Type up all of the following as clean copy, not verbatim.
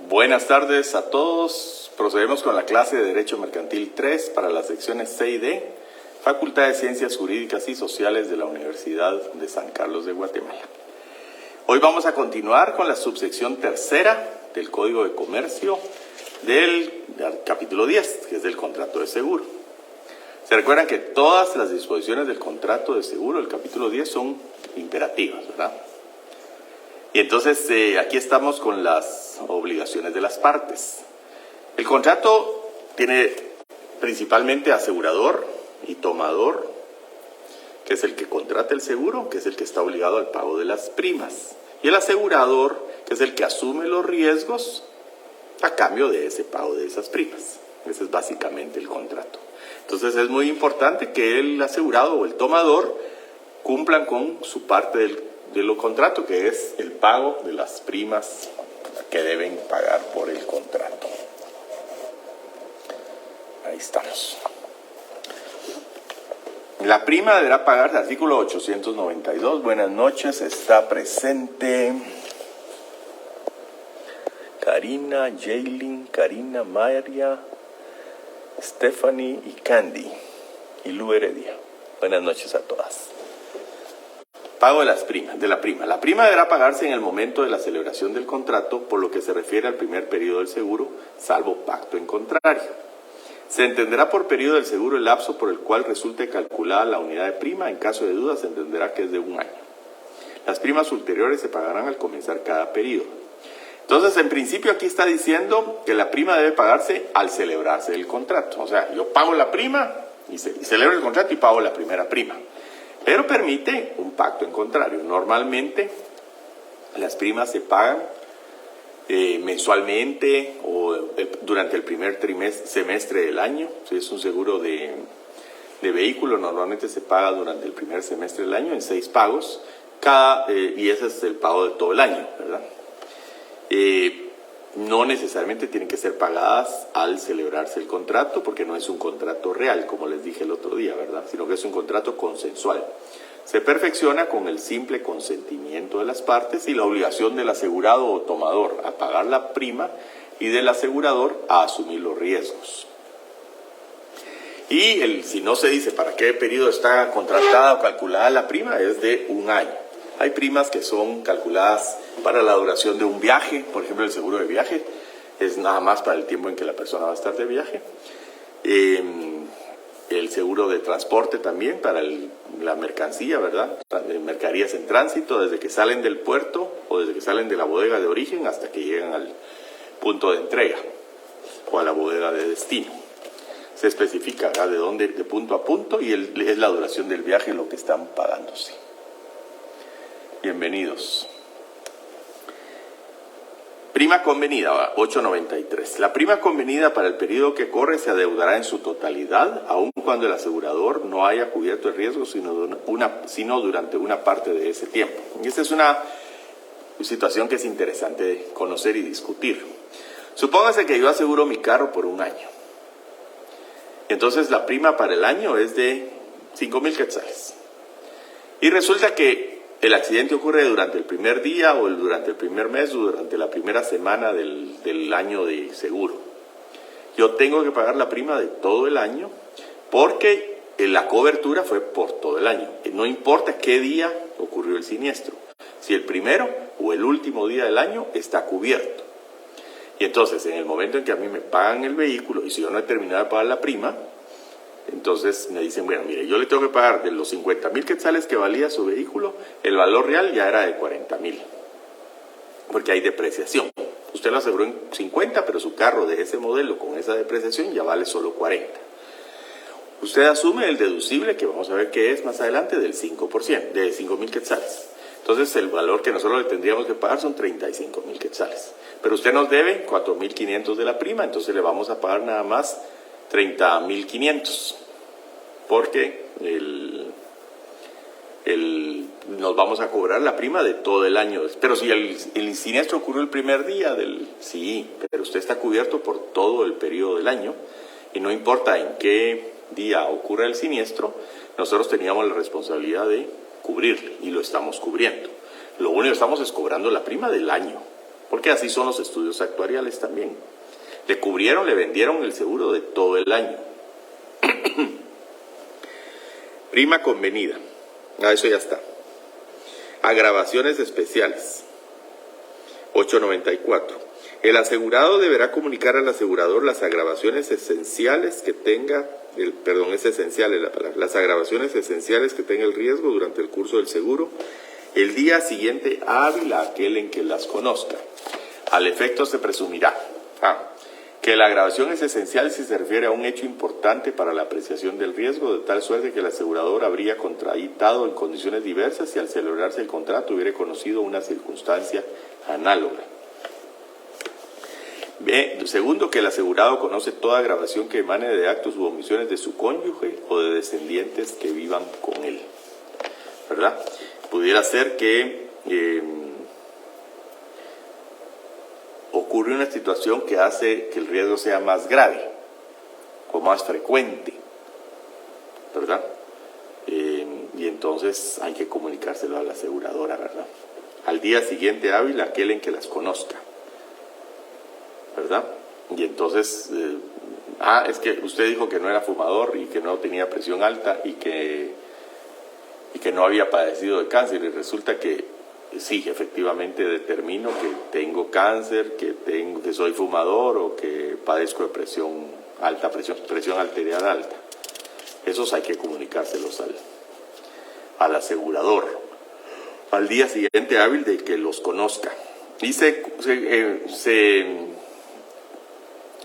Buenas tardes a todos. Procedemos con la clase de Derecho Mercantil 3 para las secciones C y D, Facultad de Ciencias Jurídicas y Sociales de la Universidad de San Carlos de Guatemala. Hoy vamos a continuar con la subsección tercera del Código de Comercio del capítulo 10, que es del contrato de seguro. Se recuerdan que todas las disposiciones del contrato de seguro del capítulo 10 son imperativas, ¿verdad? Y entonces aquí estamos con las obligaciones de las partes. El contrato tiene principalmente asegurador y tomador, que es el que contrata el seguro, que es el que está obligado al pago de las primas. Y el asegurador, que es el que asume los riesgos a cambio de ese pago de esas primas. Ese es básicamente el contrato. Entonces es muy importante que el asegurado o el tomador cumplan con su parte de lo contrato, que es el pago de las primas que deben pagar por el contrato. Ahí estamos. La prima deberá pagarse, artículo 892. Buenas noches, está presente Karina, Jaylin, Karina, María, Stephanie y Candy y Lu Heredia. Buenas noches a todas. Pago de la prima. La prima deberá pagarse en el momento de la celebración del contrato, por lo que se refiere al primer periodo del seguro, salvo pacto en contrario. Se entenderá por periodo del seguro el lapso por el cual resulte calculada la unidad de prima. En caso de duda, se entenderá que es de 1 año. Las primas ulteriores se pagarán al comenzar cada periodo. Entonces, en principio, aquí está diciendo que la prima debe pagarse al celebrarse el contrato. O sea, yo pago la prima y celebro el contrato y pago la primera prima. Pero permite un pacto en contrario. Normalmente las primas se pagan mensualmente o durante el primer semestre del año. Si es un seguro de vehículo, normalmente se paga durante el primer semestre del año en 6 pagos, y ese es el pago de todo el año, ¿verdad? No necesariamente tienen que ser pagadas al celebrarse el contrato, porque no es un contrato real, como les dije el otro día, ¿verdad? Sino que es un contrato consensual. Se perfecciona con el simple consentimiento de las partes y la obligación del asegurado o tomador a pagar la prima y del asegurador a asumir los riesgos. Y si no se dice para qué periodo está contratada o calculada la prima, es de 1 año. Hay primas que son calculadas para la duración de un viaje, por ejemplo el seguro de viaje es nada más para el tiempo en que la persona va a estar de viaje. El seguro de transporte también para la mercancía, ¿verdad? Mercaderías en tránsito, desde que salen del puerto o desde que salen de la bodega de origen hasta que llegan al punto de entrega o a la bodega de destino. Se especifica, ¿verdad?, de punto a punto, y es la duración del viaje lo que están pagándose. Bienvenidos. Prima convenida, 893. La prima convenida para el periodo que corre se adeudará en su totalidad, aun cuando el asegurador no haya cubierto el riesgo, sino durante una parte de ese tiempo. Y esta es una situación que es interesante conocer y discutir. Supóngase que yo aseguro mi carro por 1 año. Y entonces la prima para el año es de 5,000 quetzales. Y resulta que el accidente ocurre durante el primer día o durante el primer mes o durante la primera semana del año de seguro. Yo tengo que pagar la prima de todo el año porque la cobertura fue por todo el año. No importa qué día ocurrió el siniestro. Si el primero o el último día del año está cubierto. Y entonces, en el momento en que a mí me pagan el vehículo y si yo no he terminado de pagar la prima, entonces me dicen, bueno, mire, yo le tengo que pagar de los 50,000 quetzales que valía su vehículo, el valor real ya era de 40,000, porque hay depreciación. Usted lo aseguró en 50, pero su carro de ese modelo con esa depreciación ya vale solo 40. Usted asume el deducible, que vamos a ver qué es más adelante, del 5%, de 5,000 quetzales. Entonces el valor que nosotros le tendríamos que pagar son 35,000 quetzales. Pero usted nos debe 4,500 de la prima, entonces le vamos a pagar nada más 30,500, porque nos vamos a cobrar la prima de todo el año. Pero si el siniestro ocurrió el primer día sí, pero usted está cubierto por todo el periodo del año, y no importa en qué día ocurra el siniestro, nosotros teníamos la responsabilidad de cubrirle, y lo estamos cubriendo. Lo único que estamos es cobrando la prima del año, porque así son los estudios actuariales también. Le cubrieron, le vendieron el seguro de todo el año. Prima convenida. Eso ya está. Agravaciones especiales. 894. El asegurado deberá comunicar al asegurador las agravaciones esenciales que tenga, es esencial la palabra, las agravaciones esenciales que tenga el riesgo durante el curso del seguro, el día siguiente hábil a aquel en que las conozca. Al efecto se presumirá que la agravación es esencial si se refiere a un hecho importante para la apreciación del riesgo, de tal suerte que el asegurador habría contratado en condiciones diversas si al celebrarse el contrato hubiera conocido una circunstancia análoga. Segundo, que el asegurado conoce toda agravación que emane de actos u omisiones de su cónyuge o de descendientes que vivan con él. ¿Verdad? Pudiera ser que ocurre una situación que hace que el riesgo sea más grave o más frecuente, ¿verdad? Y entonces hay que comunicárselo a la aseguradora, ¿verdad? Al día siguiente hábil aquel en que las conozca, ¿verdad? Y entonces, es que usted dijo que no era fumador y que no tenía presión alta y que no había padecido de cáncer, y resulta que sí, efectivamente determino que tengo cáncer, que soy fumador o que padezco de presión alta, presión arterial alta. Esos hay que comunicárselos al asegurador al día siguiente hábil de que los conozca. Y se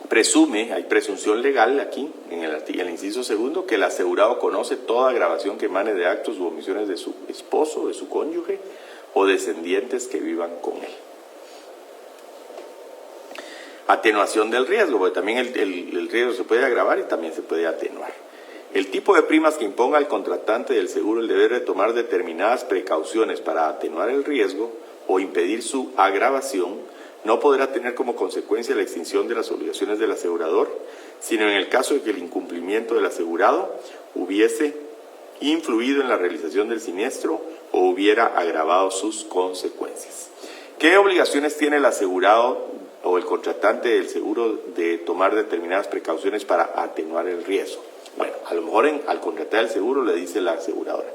presume, hay presunción legal aquí, en el inciso segundo, que el asegurado conoce toda agravación que emane de actos u omisiones de su esposo, de su cónyuge o descendientes que vivan con él. Atenuación del riesgo, porque también el riesgo se puede agravar y también se puede atenuar. El tipo de primas que imponga al contratante del seguro el deber de tomar determinadas precauciones para atenuar el riesgo o impedir su agravación no podrá tener como consecuencia la extinción de las obligaciones del asegurador, sino en el caso de que el incumplimiento del asegurado hubiese influido en la realización del siniestro o hubiera agravado sus consecuencias. ¿Qué obligaciones tiene el asegurado o el contratante del seguro de tomar determinadas precauciones para atenuar el riesgo? Bueno, a lo mejor al contratar el seguro le dice la aseguradora: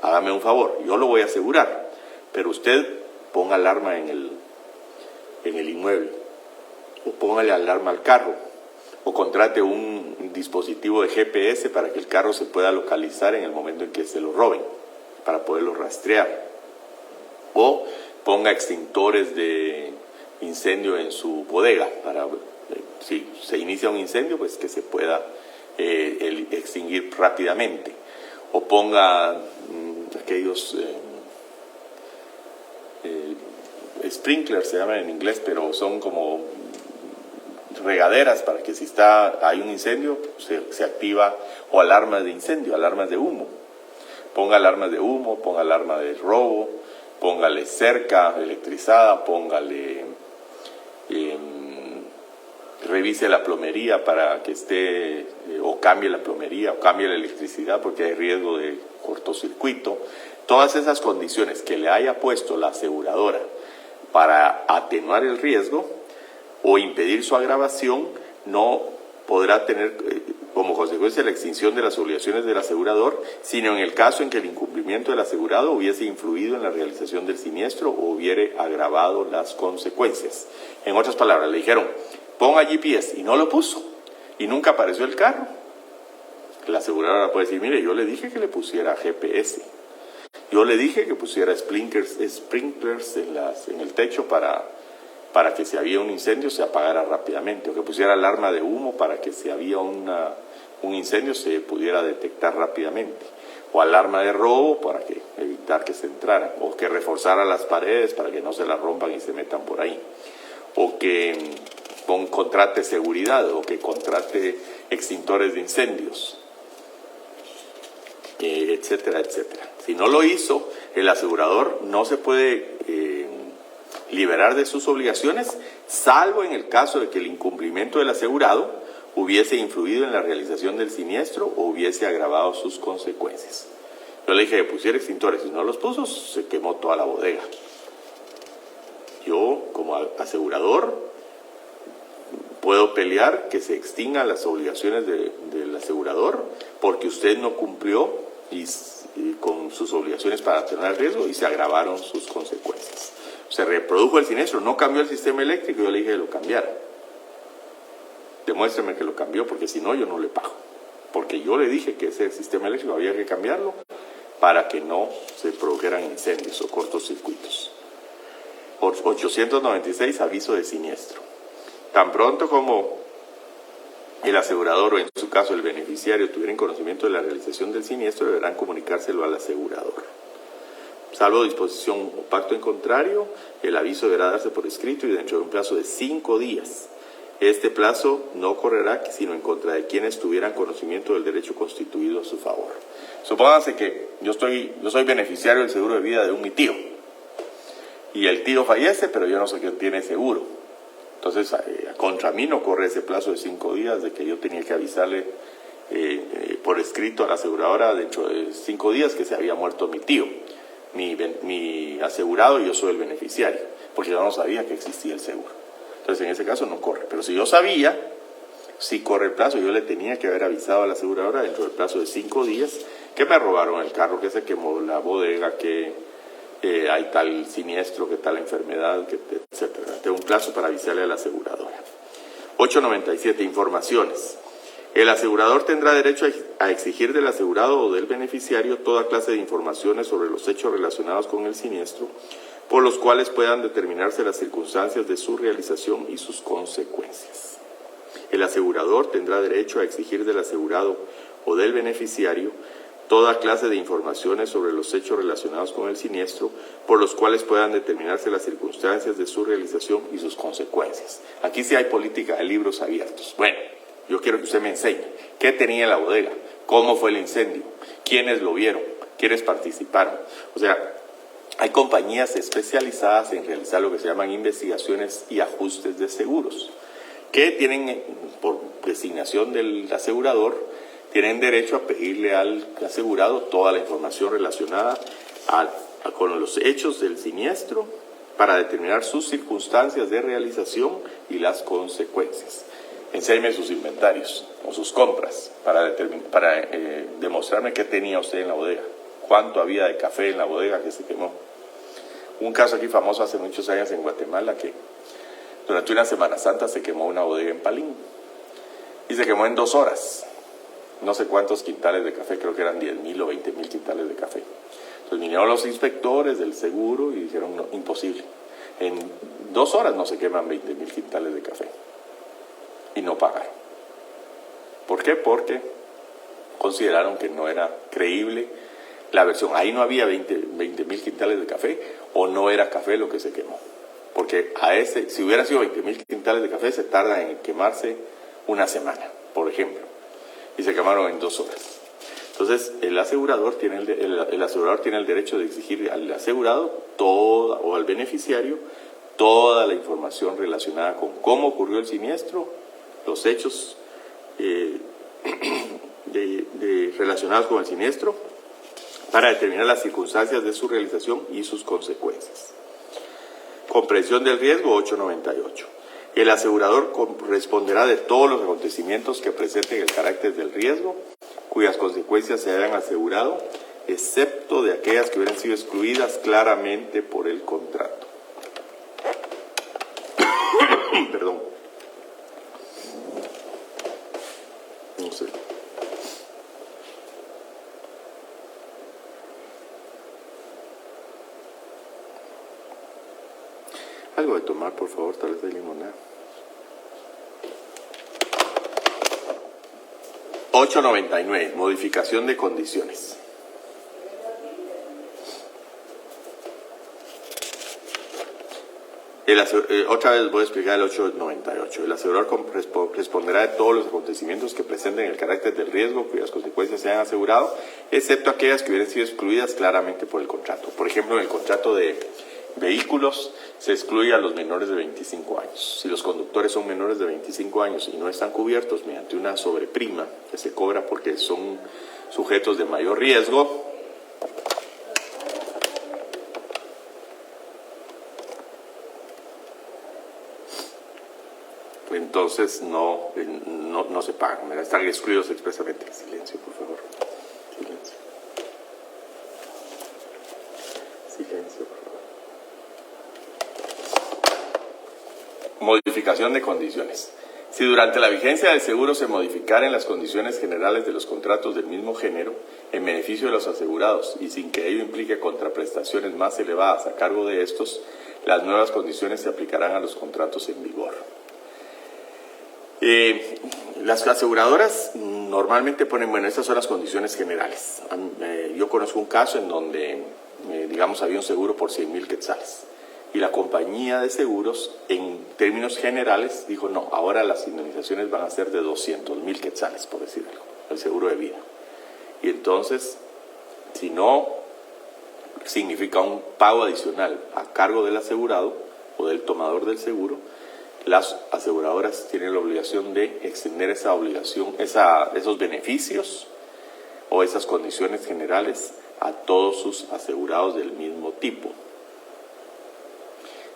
hágame un favor, yo lo voy a asegurar, pero usted ponga alarma en el inmueble, o póngale alarma al carro, o contrate un dispositivo de GPS para que el carro se pueda localizar en el momento en que se lo roben, para poderlo rastrear, o ponga extintores de incendio en su bodega, para si se inicia un incendio, pues que se pueda extinguir rápidamente, o ponga aquellos sprinklers, se llaman en inglés, pero son como regaderas para que si hay un incendio se activa, o alarmas de incendio, alarmas de humo. Ponga alarmas de humo, ponga alarma de robo, póngale cerca electrizada, póngale revise la plomería para que esté, o cambie la plomería, o cambie la electricidad porque hay riesgo de cortocircuito. Todas esas condiciones que le haya puesto la aseguradora para atenuar el riesgo o impedir su agravación no podrá tener como consecuencia la extinción de las obligaciones del asegurador, sino en el caso en que el incumplimiento del asegurado hubiese influido en la realización del siniestro o hubiere agravado las consecuencias. En otras palabras, le dijeron: ponga GPS, y no lo puso, y nunca apareció el carro. La aseguradora puede decir: mire, yo le dije que le pusiera GPS, yo le dije que pusiera sprinklers en el techo para que si había un incendio se apagara rápidamente, o que pusiera alarma de humo para que si había un incendio se pudiera detectar rápidamente, o alarma de robo para evitar que se entrara, o que reforzara las paredes para que no se las rompan y se metan por ahí, o que contrate seguridad, o que contrate extintores de incendios, etcétera, etcétera. Si no lo hizo, el asegurador no se puede liberar de sus obligaciones, salvo en el caso de que el incumplimiento del asegurado hubiese influido en la realización del siniestro o hubiese agravado sus consecuencias. Yo le dije que pusiera extintores, y no los puso, se quemó toda la bodega. Yo, como asegurador, puedo pelear que se extingan las obligaciones del asegurador porque usted no cumplió con sus obligaciones para atenuar el riesgo y se agravaron sus consecuencias. Se reprodujo el siniestro, no cambió el sistema eléctrico, yo le dije que lo cambiara. Demuéstreme que lo cambió, porque si no, yo no le pago. Porque yo le dije que ese sistema eléctrico había que cambiarlo para que no se produjeran incendios o cortocircuitos. 896, aviso de siniestro. Tan pronto como el asegurador o en su caso el beneficiario tuvieran conocimiento de la realización del siniestro, deberán comunicárselo al asegurador. Salvo disposición o pacto en contrario, el aviso deberá darse por escrito y dentro de un plazo de 5 días. Este plazo no correrá sino en contra de quienes tuvieran conocimiento del derecho constituido a su favor. Supónganse que yo soy beneficiario del seguro de vida de mi tío. Y el tío fallece, pero yo no sé que tiene seguro. Entonces, contra mí no corre ese plazo de 5 días de que yo tenía que avisarle por escrito a la aseguradora dentro de 5 días que se había muerto mi tío, mi asegurado, y yo soy el beneficiario, porque yo no sabía que existía el seguro. Entonces, en ese caso no corre. Pero si yo sabía, sí corre el plazo. Yo le tenía que haber avisado a la aseguradora dentro del plazo de 5 días que me robaron el carro, que se quemó la bodega, que hay tal siniestro, que tal enfermedad, que, etcétera. Tengo un plazo para avisarle a la aseguradora. 897. Informaciones. El asegurador tendrá derecho a exigir del asegurado o del beneficiario toda clase de informaciones sobre los hechos relacionados con el siniestro, por los cuales puedan determinarse las circunstancias de su realización y sus consecuencias. El asegurador tendrá derecho a exigir del asegurado o del beneficiario toda clase de informaciones sobre los hechos relacionados con el siniestro, por los cuales puedan determinarse las circunstancias de su realización y sus consecuencias. Aquí sí hay política de libros abiertos. Bueno, yo quiero que usted me enseñe qué tenía en la bodega, cómo fue el incendio, quiénes lo vieron, quiénes participaron. O sea, hay compañías especializadas en realizar lo que se llaman investigaciones y ajustes de seguros, que tienen, por designación del asegurador, tienen derecho a pedirle al asegurado toda la información relacionada con los hechos del siniestro para determinar sus circunstancias de realización y las consecuencias. Enséñeme sus inventarios o sus compras para demostrarme qué tenía usted en la bodega, cuánto había de café en la bodega que se quemó. Un caso aquí famoso hace muchos años en Guatemala, que durante una Semana Santa se quemó una bodega en Palín y se quemó en 2 horas. No sé cuántos quintales de café, creo que eran 10,000 o 20,000 quintales de café. Entonces vinieron los inspectores del seguro y dijeron, no, imposible. En 2 horas no se queman 20,000 quintales de café. Y no pagaron. ¿Por qué? Porque consideraron que no era creíble la versión. Ahí no había 20,000 quintales de café, o no era café lo que se quemó. Porque si hubiera sido 20,000 quintales de café, se tarda en quemarse una semana, por ejemplo. Y se quemaron en 2 horas. Entonces, el asegurador tiene el derecho de exigir al asegurado o al beneficiario toda la información relacionada con cómo ocurrió el siniestro, los hechos relacionados con el siniestro, para determinar las circunstancias de su realización y sus consecuencias. Comprensión del riesgo 898. El asegurador responderá de todos los acontecimientos que presenten el carácter del riesgo, cuyas consecuencias se hayan asegurado, excepto de aquellas que hubieran sido excluidas claramente por el contrato. Perdón. No sé. Algo de tomar, por favor, tal vez de limonada. 899. Modificación de condiciones. Otra vez voy a explicar el 898. El asegurador responderá de todos los acontecimientos que presenten el carácter del riesgo cuyas consecuencias se han asegurado, excepto aquellas que hubieran sido excluidas claramente por el contrato. Por ejemplo, en el contrato de vehículos se excluye a los menores de 25 años. Si los conductores son menores de 25 años y no están cubiertos mediante una sobreprima que se cobra porque son sujetos de mayor riesgo, entonces no se pagan, ¿verdad? Están excluidos expresamente. Silencio, por favor. Silencio. Silencio, por favor. Modificación de condiciones. Si durante la vigencia del seguro se modificaren las condiciones generales de los contratos del mismo género en beneficio de los asegurados y sin que ello implique contraprestaciones más elevadas a cargo de estos, las nuevas condiciones se aplicarán a los contratos en vigor. Las aseguradoras normalmente ponen, bueno, estas son las condiciones generales. Yo conozco un caso en donde, digamos, había un seguro por 100,000 quetzales. Y la compañía de seguros, en términos generales, dijo, no, ahora las indemnizaciones van a ser de 200,000 quetzales, por decir algo, el seguro de vida. Y entonces, si no significa un pago adicional a cargo del asegurado o del tomador del seguro, las aseguradoras tienen la obligación de extender esa obligación, esos beneficios o esas condiciones generales a todos sus asegurados del mismo tipo.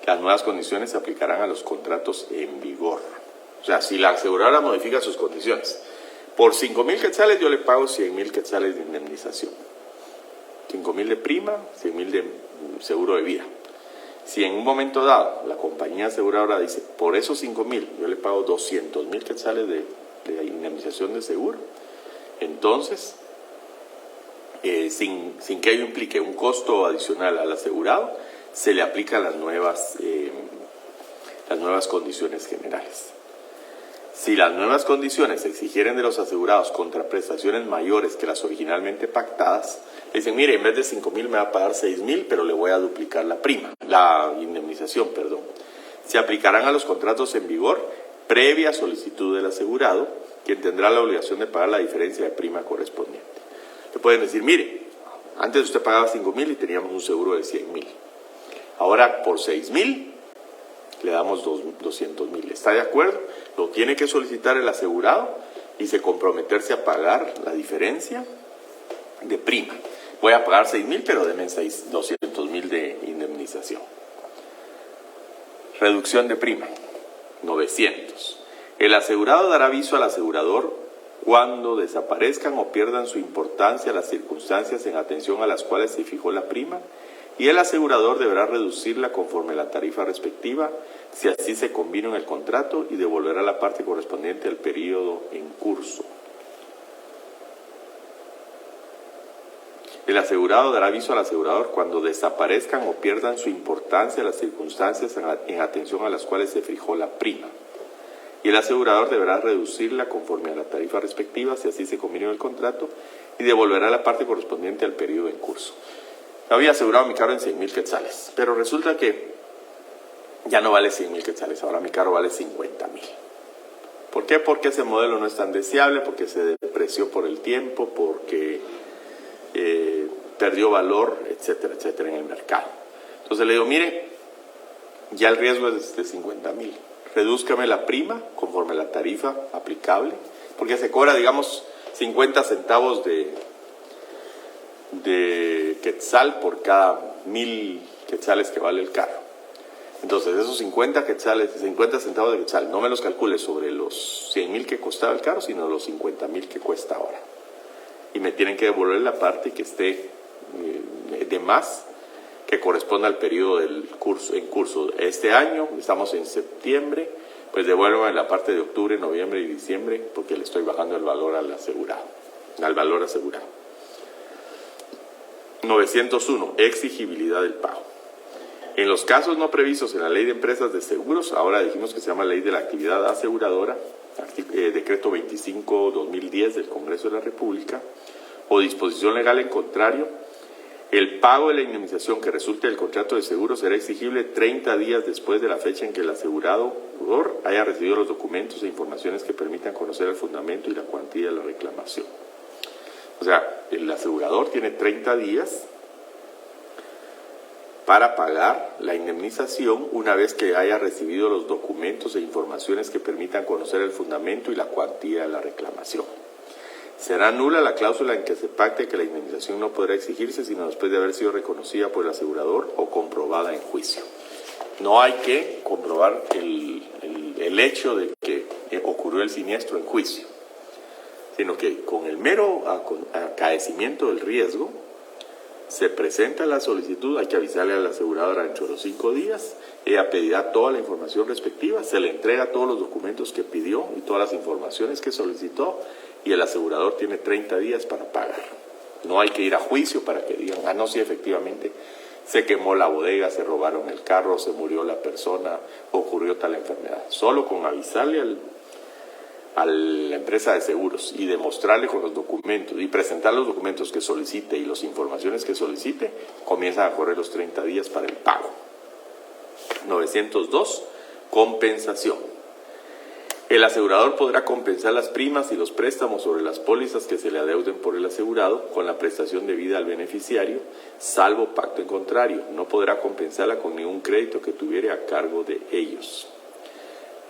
Las nuevas condiciones se aplicarán a los contratos en vigor. O sea, si la aseguradora modifica sus condiciones, por 5,000 quetzales yo le pago 100,000 quetzales de indemnización. 5,000 de prima, 100,000 de seguro de vida. Si en un momento dado la compañía aseguradora dice, por esos 5,000 yo le pago 200,000 quetzales de indemnización de seguro, entonces, sin que ello implique un costo adicional al asegurado, se le aplican las nuevas condiciones generales. Si las nuevas condiciones exigieren de los asegurados contraprestaciones mayores que las originalmente pactadas, dicen, mire, en vez de 5,000 me va a pagar 6,000, pero le voy a duplicar la indemnización, perdón. Se aplicarán a los contratos en vigor previa solicitud del asegurado, quien tendrá la obligación de pagar la diferencia de prima correspondiente. Le pueden decir, mire, antes usted pagaba 5,000 y teníamos un seguro de 100,000. Ahora por 6,000 le damos 200,000. ¿Está de acuerdo? Lo tiene que solicitar el asegurado y se comprometerse a pagar la diferencia de prima. Voy a pagar 6,000, pero denme 200,000 de indemnización. Reducción de prima, 900. El asegurado dará aviso al asegurador cuando desaparezcan o pierdan su importancia las circunstancias en atención a las cuales se fijó la prima, y el asegurador deberá reducirla conforme a la tarifa respectiva, si así se convino en el contrato, y devolverá la parte correspondiente al periodo en curso. El asegurado dará aviso al asegurador cuando desaparezcan o pierdan su importancia las circunstancias en atención a las cuales se fijó la prima. Y el asegurador deberá reducirla conforme a la tarifa respectiva, si así se convino en el contrato, y devolverá la parte correspondiente al periodo en curso. Había asegurado mi carro en 100,000 quetzales, pero resulta que ya no vale 100,000 quetzales, ahora mi carro vale 50,000. ¿Por qué? Porque ese modelo no es tan deseable, porque se depreció por el tiempo, porque perdió valor, etcétera, etcétera, en el mercado. Entonces le digo, mire, ya el riesgo es de 50,000. Redúzcame la prima conforme a la tarifa aplicable, porque se cobra, digamos, 50 centavos de quetzal por cada 1,000 quetzales que vale el carro. Entonces, esos 50 centavos de quetzal, no me los calcule sobre los 100,000 que costaba el carro, sino los 50,000 que cuesta ahora. Y me tienen que devolver la parte que esté de más, que corresponda al periodo del curso, en curso. Este año, estamos en septiembre, pues devuélvame la parte de octubre, noviembre y diciembre, porque le estoy bajando el valor al valor asegurado. 901. Exigibilidad del pago. En los casos no previstos en la Ley de Empresas de Seguros, ahora dijimos que se llama Ley de la Actividad Aseguradora, Decreto 25/2010 del Congreso de la República, o disposición legal en contrario, el pago de la indemnización que resulte del contrato de seguro será exigible 30 días después de la fecha en que el asegurador haya recibido los documentos e informaciones que permitan conocer el fundamento y la cuantía de la reclamación. O sea, el asegurador tiene 30 días para pagar la indemnización una vez que haya recibido los documentos e informaciones que permitan conocer el fundamento y la cuantía de la reclamación. Será nula la cláusula en que se pacte que la indemnización no podrá exigirse sino después de haber sido reconocida por el asegurador o comprobada en juicio. No hay que comprobar el el hecho de que ocurrió el siniestro en juicio, sino que con el mero acaecimiento del riesgo, se presenta la solicitud, hay que avisarle a la aseguradora dentro de los 5 días, ella pedirá toda la información respectiva, se le entrega todos los documentos que pidió y todas las informaciones que solicitó, y el asegurador tiene 30 días para pagar. No hay que ir a juicio para que digan, no, sí, efectivamente, se quemó la bodega, se robaron el carro, se murió la persona, ocurrió tal enfermedad. Solo con avisarle a la empresa de seguros y demostrarle con los documentos y presentar los documentos que solicite y las informaciones que solicite, comienzan a correr los 30 días para el pago. 902. Compensación. El asegurador podrá compensar las primas y los préstamos sobre las pólizas que se le adeuden por el asegurado con la prestación debida al beneficiario, salvo pacto en contrario. No podrá compensarla con ningún crédito que tuviere a cargo de ellos.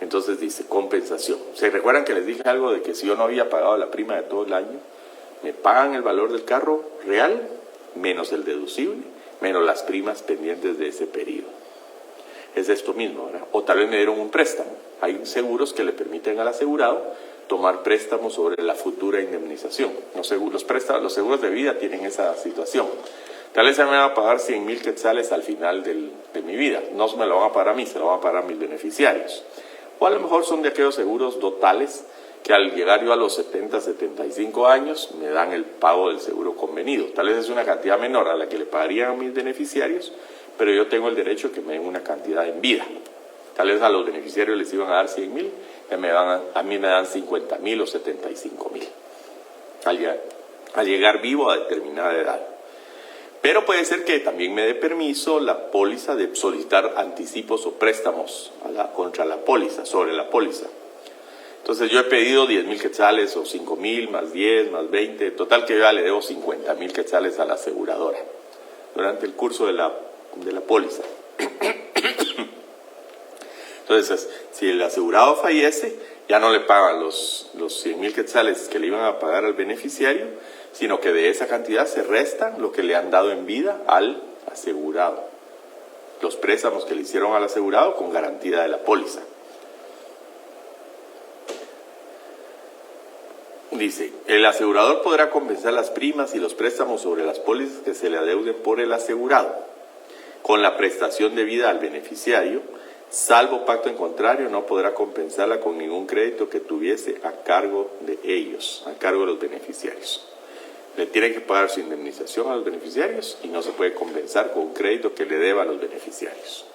Entonces dice, compensación. ¿Se recuerdan que les dije algo de que si yo no había pagado la prima de todo el año, me pagan el valor del carro real, menos el deducible, menos las primas pendientes de ese periodo? Es esto mismo, ¿verdad? O tal vez me dieron un préstamo. Hay seguros que le permiten al asegurado tomar préstamos sobre la futura indemnización. Los seguros de vida tienen esa situación. Tal vez se me van a pagar 100,000 quetzales al final de mi vida. No me lo van a pagar a mí, se lo van a pagar a mis beneficiarios. O a lo mejor son de aquellos seguros totales que al llegar yo a los 70, 75 años me dan el pago del seguro convenido. Tal vez es una cantidad menor a la que le pagarían a mis beneficiarios, pero yo tengo el derecho que me den una cantidad en vida. Tal vez a los beneficiarios les iban a dar 100,000, a mí me dan 50,000 o 75,000 al llegar vivo a determinada edad. Pero puede ser que también me dé permiso la póliza de solicitar anticipos o préstamos contra la póliza, sobre la póliza. Entonces yo he pedido 10,000 quetzales o 5,000 más 10 más 20, total que yo ya le debo 50,000 quetzales a la aseguradora durante el curso de la póliza. Entonces, si el asegurado fallece, ya no le pagan los 100,000 quetzales que le iban a pagar al beneficiario, sino que de esa cantidad se restan lo que le han dado en vida al asegurado. Los préstamos que le hicieron al asegurado con garantía de la póliza. Dice, el asegurador podrá compensar las primas y los préstamos sobre las pólizas que se le adeuden por el asegurado, con la prestación debida al beneficiario, salvo pacto en contrario, no podrá compensarla con ningún crédito que tuviese a cargo de ellos, a cargo de los beneficiarios. Le tienen que pagar su indemnización a los beneficiarios y no se puede compensar con un crédito que le deba a los beneficiarios.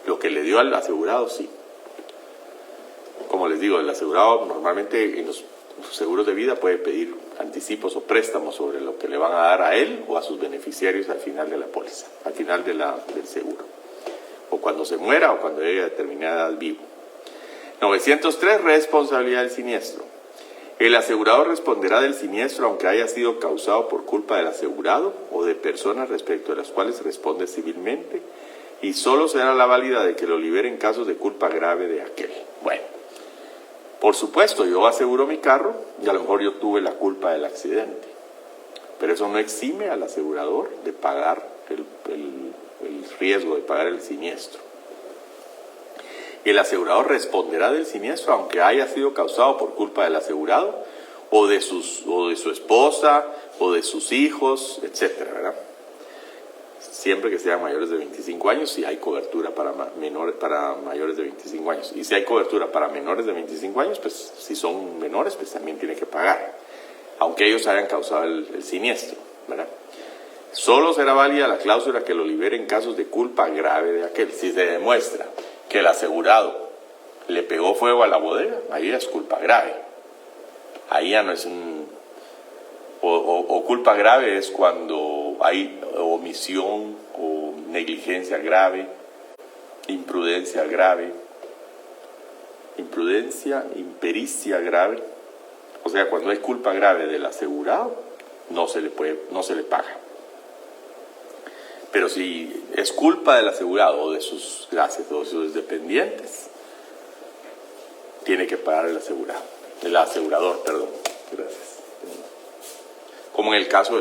Lo que le dio al asegurado, sí. Como les digo, el asegurado normalmente en los seguros de vida puede pedir anticipos o préstamos sobre lo que le van a dar a él o a sus beneficiarios al final de la póliza, al final del seguro, o cuando se muera o cuando llegue a determinada edad vivo. 903. Responsabilidad del siniestro. El asegurador responderá del siniestro aunque haya sido causado por culpa del asegurado o de personas respecto de las cuales responde civilmente, y solo será la válida de que lo libere en casos de culpa grave de aquel. Bueno, por supuesto, yo aseguro mi carro y a lo mejor yo tuve la culpa del accidente, pero eso no exime al asegurador de pagar el riesgo, de pagar el siniestro. El asegurador responderá del siniestro aunque haya sido causado por culpa del asegurado o de su esposa o de sus hijos, etcétera, ¿verdad? Siempre que sean mayores de 25 años, si hay cobertura para mayores de 25 años. Y si hay cobertura para menores de 25 años, pues si son menores, pues también tienen que pagar, aunque ellos hayan causado el siniestro, ¿verdad? Solo será válida la cláusula que lo libere en casos de culpa grave de aquel. Si se demuestra que el asegurado le pegó fuego a la bodega, ahí es culpa grave. Ahí ya no es o culpa grave es cuando hay omisión o negligencia grave, imprudencia grave, impericia grave. O sea, cuando hay culpa grave del asegurado, no se le paga. Pero si es culpa del asegurado o de sus dependientes, tiene que pagar el asegurador. Gracias. Como en el caso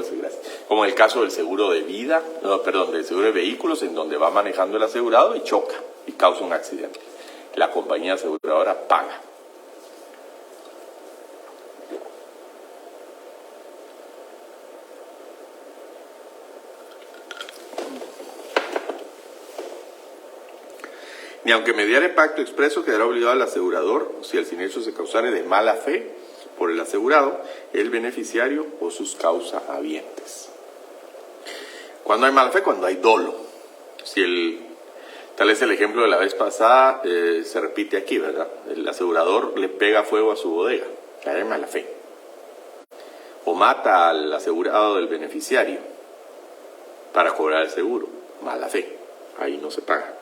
del seguro de vida, del seguro de vehículos, en donde va manejando el asegurado y choca y causa un accidente. la compañía aseguradora paga. Ni aunque mediare pacto expreso quedará obligado al asegurador si el siniestro se causare de mala fe por el asegurado, el beneficiario o sus causahabientes. ¿Cuándo hay mala fe? Cuando hay dolo. Tal es el ejemplo de la vez pasada, se repite aquí, ¿verdad? El asegurador le pega fuego a su bodega, hay mala fe. O mata al asegurado del beneficiario para cobrar el seguro, mala fe, ahí no se paga.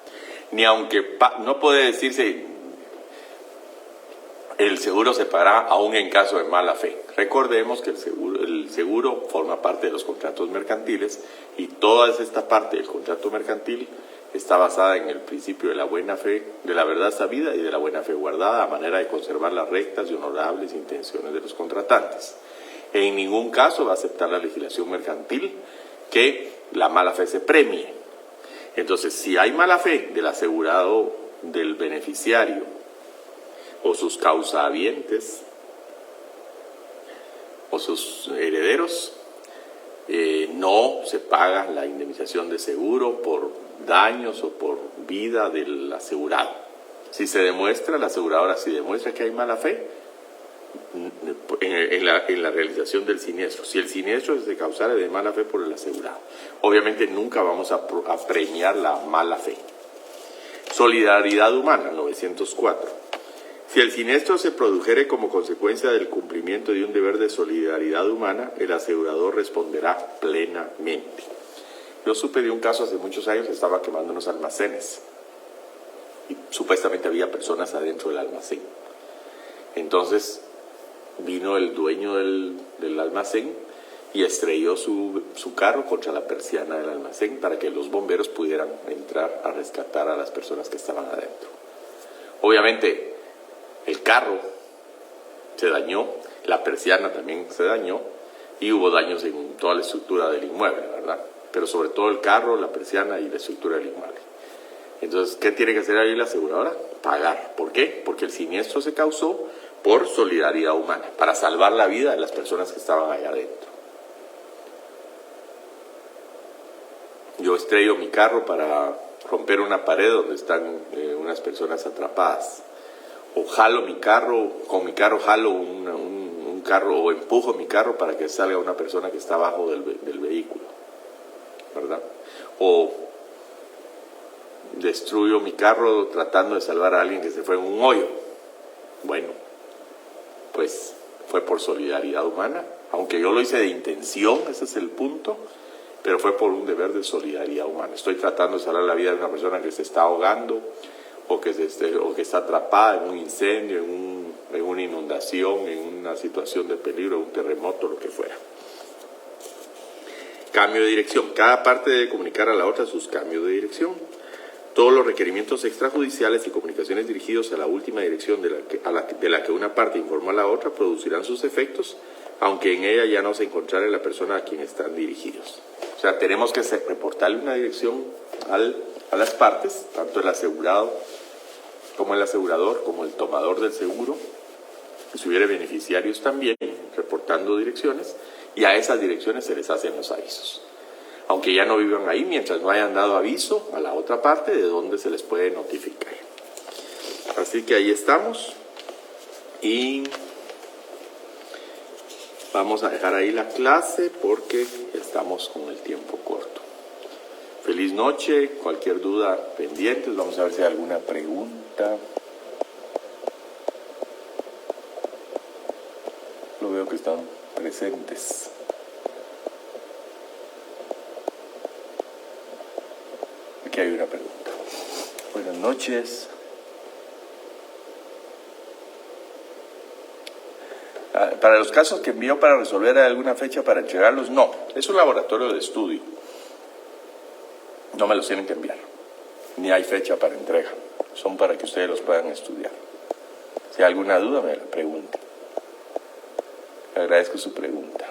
Ni aunque no puede decirse el seguro se pagará aún en caso de mala fe. Recordemos que el seguro forma parte de los contratos mercantiles y toda esta parte del contrato mercantil está basada en el principio de la buena fe, de la verdad sabida y de la buena fe guardada, a manera de conservar las rectas y honorables intenciones de los contratantes. En ningún caso va a aceptar la legislación mercantil que la mala fe se premie. Entonces, si hay mala fe del asegurado, del beneficiario o sus causahabientes o sus herederos, no se paga la indemnización de seguro por daños o por vida del asegurado. Si se demuestra, la aseguradora si demuestra que hay mala fe en la realización del siniestro, si el siniestro se causara de mala fe por el asegurado, obviamente nunca vamos a premiar la mala fe. Solidaridad humana, 904. Si el siniestro se produjere como consecuencia del cumplimiento de un deber de solidaridad humana, el asegurador responderá plenamente. Yo supe de un caso hace muchos años que estaba quemando unos almacenes y supuestamente había personas adentro del almacén. Entonces vino el dueño del almacén y estrelló su carro contra la persiana del almacén para que los bomberos pudieran entrar a rescatar a las personas que estaban adentro. Obviamente el carro se dañó, la persiana también se dañó y hubo daños en toda la estructura del inmueble, ¿verdad? Pero sobre todo el carro, la persiana y la estructura del inmueble. Entonces, ¿qué tiene que hacer ahí la aseguradora? Pagar. ¿Por qué? Porque el siniestro se causó por solidaridad humana, para salvar la vida de las personas que estaban allá adentro. Yo estrello mi carro para romper una pared donde están unas personas atrapadas. O jalo mi carro, con mi carro jalo un carro o empujo mi carro para que salga una persona que está abajo del vehículo, ¿verdad? O destruyo mi carro tratando de salvar a alguien que se fue en un hoyo. Bueno, pues fue por solidaridad humana, aunque yo lo hice de intención, ese es el punto, pero fue por un deber de solidaridad humana. Estoy tratando de salvar la vida de una persona que se está ahogando o que está atrapada en un incendio, en una inundación, en una situación de peligro, un terremoto, lo que fuera. Cambio de dirección. Cada parte debe comunicar a la otra sus cambios de dirección. Todos los requerimientos extrajudiciales y comunicaciones dirigidos a la última dirección de la que una parte informó a la otra producirán sus efectos, aunque en ella ya no se encontrare la persona a quien están dirigidos. O sea, tenemos que reportarle una dirección a las partes, tanto el asegurado como el asegurador, como el tomador del seguro, y si hubiera beneficiarios también, reportando direcciones, y a esas direcciones se les hacen los avisos. Aunque ya no vivan ahí, mientras no hayan dado aviso a la otra parte de donde se les puede notificar. Así que ahí estamos y vamos a dejar ahí la clase porque estamos con el tiempo corto. Feliz noche, cualquier duda pendiente, vamos a ver si hay alguna pregunta. Lo veo que están presentes. Aquí hay una pregunta. Buenas noches. Para los casos que envió para resolver, ¿hay alguna fecha para entregarlos? No, es un laboratorio de estudio. No me los tienen que enviar. Ni hay fecha para entrega. Son para que ustedes los puedan estudiar. Si hay alguna duda, me la pregunten. Le agradezco su pregunta.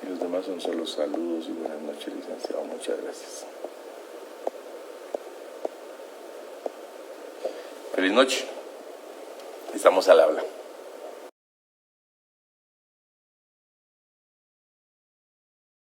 Y los demás son solo saludos y buenas noches, licenciado. Muchas gracias. Feliz noche. Estamos al habla.